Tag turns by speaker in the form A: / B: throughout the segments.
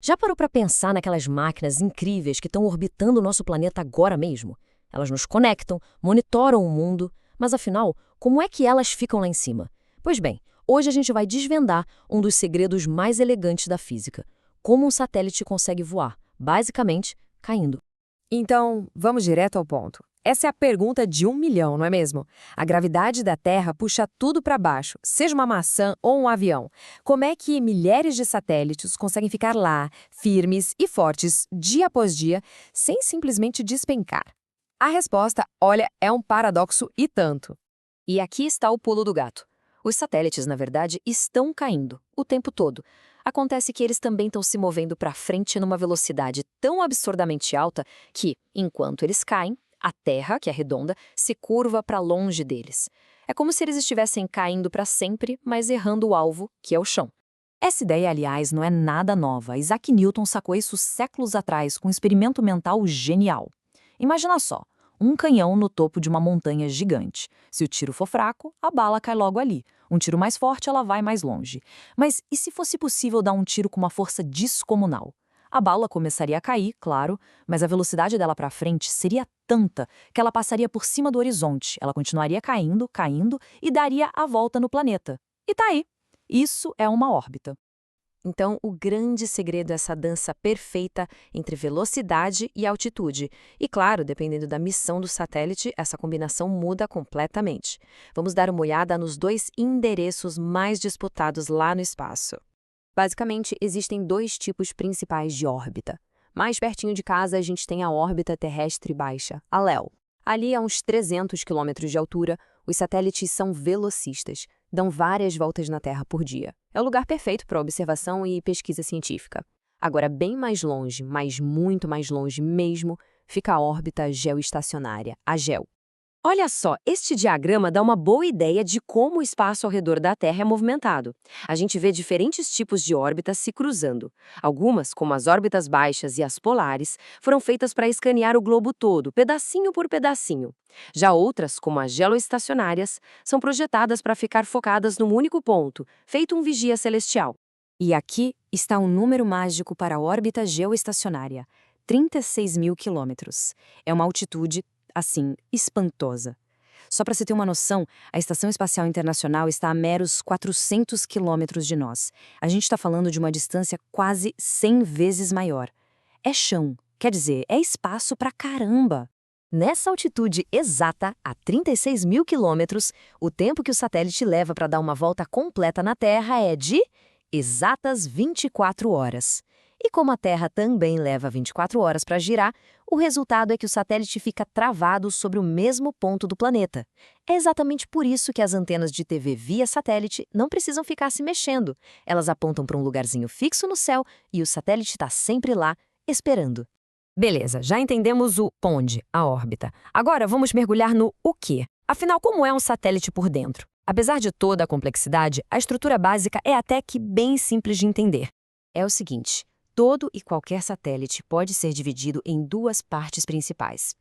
A: Já parou para pensar naquelas máquinas incríveis que estão orbitando o nosso planeta agora mesmo? Elas nos conectam, monitoram o mundo, mas afinal, como é que elas ficam lá em cima? Pois bem, hoje a gente vai desvendar um dos segredos mais elegantes da física: como um satélite consegue voar, basicamente caindo.
B: Então, vamos direto ao ponto. Essa é a pergunta de 1 milhão, não é mesmo? A gravidade da Terra puxa tudo para baixo, seja uma maçã ou um avião. Como é que milhares de satélites conseguem ficar lá, firmes e fortes, dia após dia, sem simplesmente despencar? A resposta, olha, é um paradoxo e tanto.
A: E aqui está o pulo do gato. Os satélites, na verdade, estão caindo o tempo todo. Acontece que eles também estão se movendo para frente numa velocidade tão absurdamente alta que, enquanto eles caem, a Terra, que é redonda, se curva para longe deles. É como se eles estivessem caindo para sempre, mas errando o alvo, que é o chão.
C: Essa ideia, aliás, não é nada nova. Isaac Newton sacou isso séculos atrás com um experimento mental genial. Imagina só, um canhão no topo de uma montanha gigante. Se o tiro for fraco, a bala cai logo ali. Um tiro mais forte, ela vai mais longe. Mas e se fosse possível dar um tiro com uma força descomunal? A bala começaria a cair, claro, mas a velocidade dela para frente seria tanta que ela passaria por cima do horizonte. Ela continuaria caindo, caindo e daria a volta no planeta. E tá aí. Isso é uma órbita.
A: Então, o grande segredo é essa dança perfeita entre velocidade e altitude. E claro, dependendo da missão do satélite, essa combinação muda completamente. Vamos dar uma olhada nos dois endereços mais disputados lá no espaço. Basicamente, existem dois tipos principais de órbita. Mais pertinho de casa, a gente tem a órbita terrestre baixa, a LEO. Ali, a uns 300 quilômetros de altura, os satélites são velocistas, dão várias voltas na Terra por dia. É o lugar perfeito para observação e pesquisa científica. Agora, bem mais longe, mas muito mais longe mesmo, fica a órbita geoestacionária, a GEO. Olha só, este diagrama dá uma boa ideia de como o espaço ao redor da Terra é movimentado. A gente vê diferentes tipos de órbitas se cruzando. Algumas, como as órbitas baixas e as polares, foram feitas para escanear o globo todo, pedacinho por pedacinho. Já outras, como as geoestacionárias, são projetadas para ficar focadas num único ponto, feito um vigia celestial. E aqui está um número mágico para a órbita geoestacionária: 36 mil quilômetros. É uma altitude assim, espantosa. Só para você ter uma noção, a Estação Espacial Internacional está a meros 400 quilômetros de nós. A gente está falando de uma distância quase 100 vezes maior. É chão, quer dizer, é espaço pra caramba. Nessa altitude exata, a 36 mil quilômetros, o tempo que o satélite leva para dar uma volta completa na Terra é de exatas 24 horas. E como a Terra também leva 24 horas para girar, o resultado é que o satélite fica travado sobre o mesmo ponto do planeta. É exatamente por isso que as antenas de TV via satélite não precisam ficar se mexendo. Elas apontam para um lugarzinho fixo no céu e o satélite está sempre lá, esperando.
B: Beleza, já entendemos o onde, a órbita. Agora vamos mergulhar no o quê. Afinal, como é um satélite por dentro? Apesar de toda a complexidade, a estrutura básica é até que bem simples de entender.
A: É o seguinte: todo e qualquer satélite pode ser dividido em duas partes principais.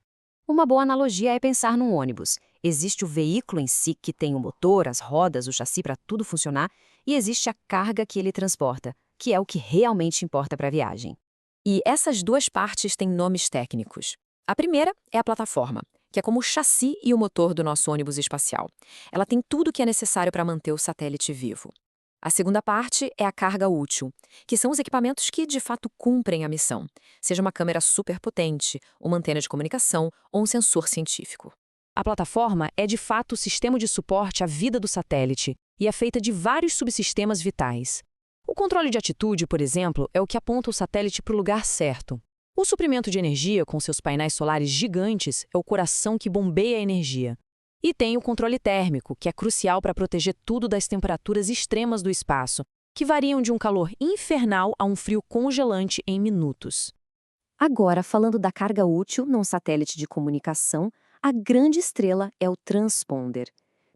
A: Uma boa analogia é pensar num ônibus. Existe o veículo em si, que tem o motor, as rodas, o chassi para tudo funcionar, e existe a carga que ele transporta, que é o que realmente importa para a viagem. E essas duas partes têm nomes técnicos. A primeira é a plataforma, que é como o chassi e o motor do nosso ônibus espacial. Ela tem tudo o que é necessário para manter o satélite vivo. A segunda parte é a carga útil, que são os equipamentos que de fato cumprem a missão, seja uma câmera superpotente, uma antena de comunicação ou um sensor científico. A plataforma é de fato o sistema de suporte à vida do satélite e é feita de vários subsistemas vitais. O controle de atitude, por exemplo, é o que aponta o satélite para o lugar certo. O suprimento de energia, com seus painéis solares gigantes, é o coração que bombeia a energia. E tem o controle térmico, que é crucial para proteger tudo das temperaturas extremas do espaço, que variam de um calor infernal a um frio congelante em minutos. Agora, falando da carga útil num satélite de comunicação, a grande estrela é o transponder.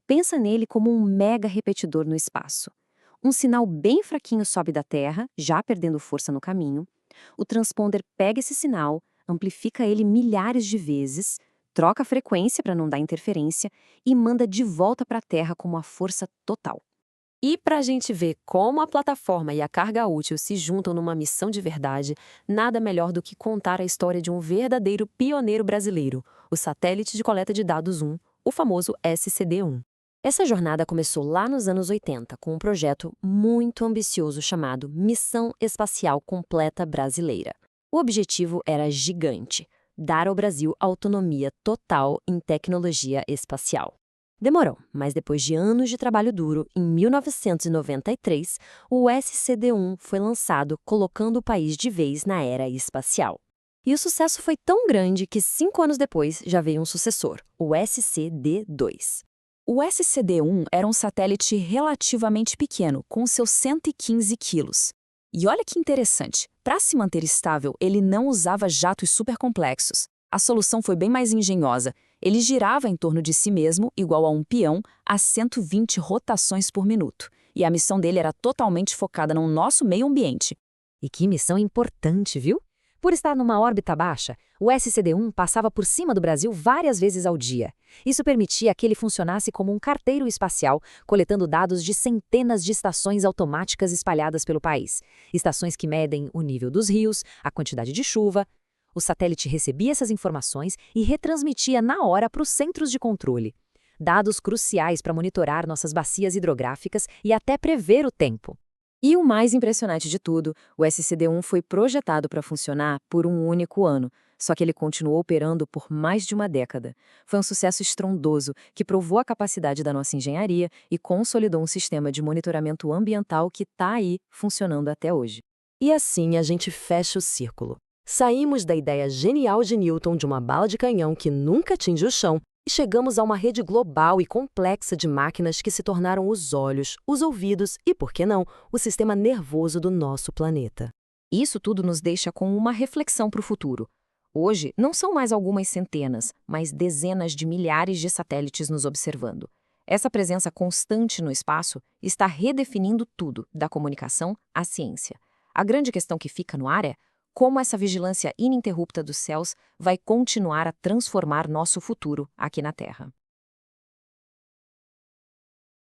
A: Pensa nele como um mega repetidor no espaço. Um sinal bem fraquinho sobe da Terra, já perdendo força no caminho. O transponder pega esse sinal, amplifica ele milhares de vezes, troca a frequência para não dar interferência e manda de volta para a Terra com uma força total. E para a gente ver como a plataforma e a carga útil se juntam numa missão de verdade, nada melhor do que contar a história de um verdadeiro pioneiro brasileiro, o Satélite de Coleta de Dados 1, o famoso SCD-1. Essa jornada começou lá nos anos 80, com um projeto muito ambicioso chamado Missão Espacial Completa Brasileira. O objetivo era gigante: dar ao Brasil autonomia total em tecnologia espacial. Demorou, mas depois de anos de trabalho duro, em 1993, o SCD-1 foi lançado, colocando o país de vez na era espacial. E o sucesso foi tão grande que 5 anos depois já veio um sucessor, o SCD-2.
C: O SCD-1 era um satélite relativamente pequeno, com seus 115 quilos. E olha que interessante, para se manter estável, ele não usava jatos supercomplexos. A solução foi bem mais engenhosa. Ele girava em torno de si mesmo, igual a um peão, a 120 rotações por minuto. E a missão dele era totalmente focada no nosso meio ambiente.
A: E que missão importante, viu? Por estar numa órbita baixa, o SCD-1 passava por cima do Brasil várias vezes ao dia. Isso permitia que ele funcionasse como um carteiro espacial, coletando dados de centenas de estações automáticas espalhadas pelo país. Estações que medem o nível dos rios, a quantidade de chuva. O satélite recebia essas informações e retransmitia na hora para os centros de controle. Dados cruciais para monitorar nossas bacias hidrográficas e até prever o tempo.
C: E o mais impressionante de tudo, o SCD-1 foi projetado para funcionar por um único ano, só que ele continuou operando por mais de uma década. Foi um sucesso estrondoso que provou a capacidade da nossa engenharia e consolidou um sistema de monitoramento ambiental que está aí funcionando até hoje.
A: E assim a gente fecha o círculo. Saímos da ideia genial de Newton de uma bala de canhão que nunca atinge o chão e chegamos a uma rede global e complexa de máquinas que se tornaram os olhos, os ouvidos e, por que não, o sistema nervoso do nosso planeta.
C: Isso tudo nos deixa com uma reflexão para o futuro. Hoje, não são mais algumas centenas, mas dezenas de milhares de satélites nos observando. Essa presença constante no espaço está redefinindo tudo, da comunicação à ciência. A grande questão que fica no ar é como essa vigilância ininterrupta dos céus vai continuar a transformar nosso futuro aqui na Terra.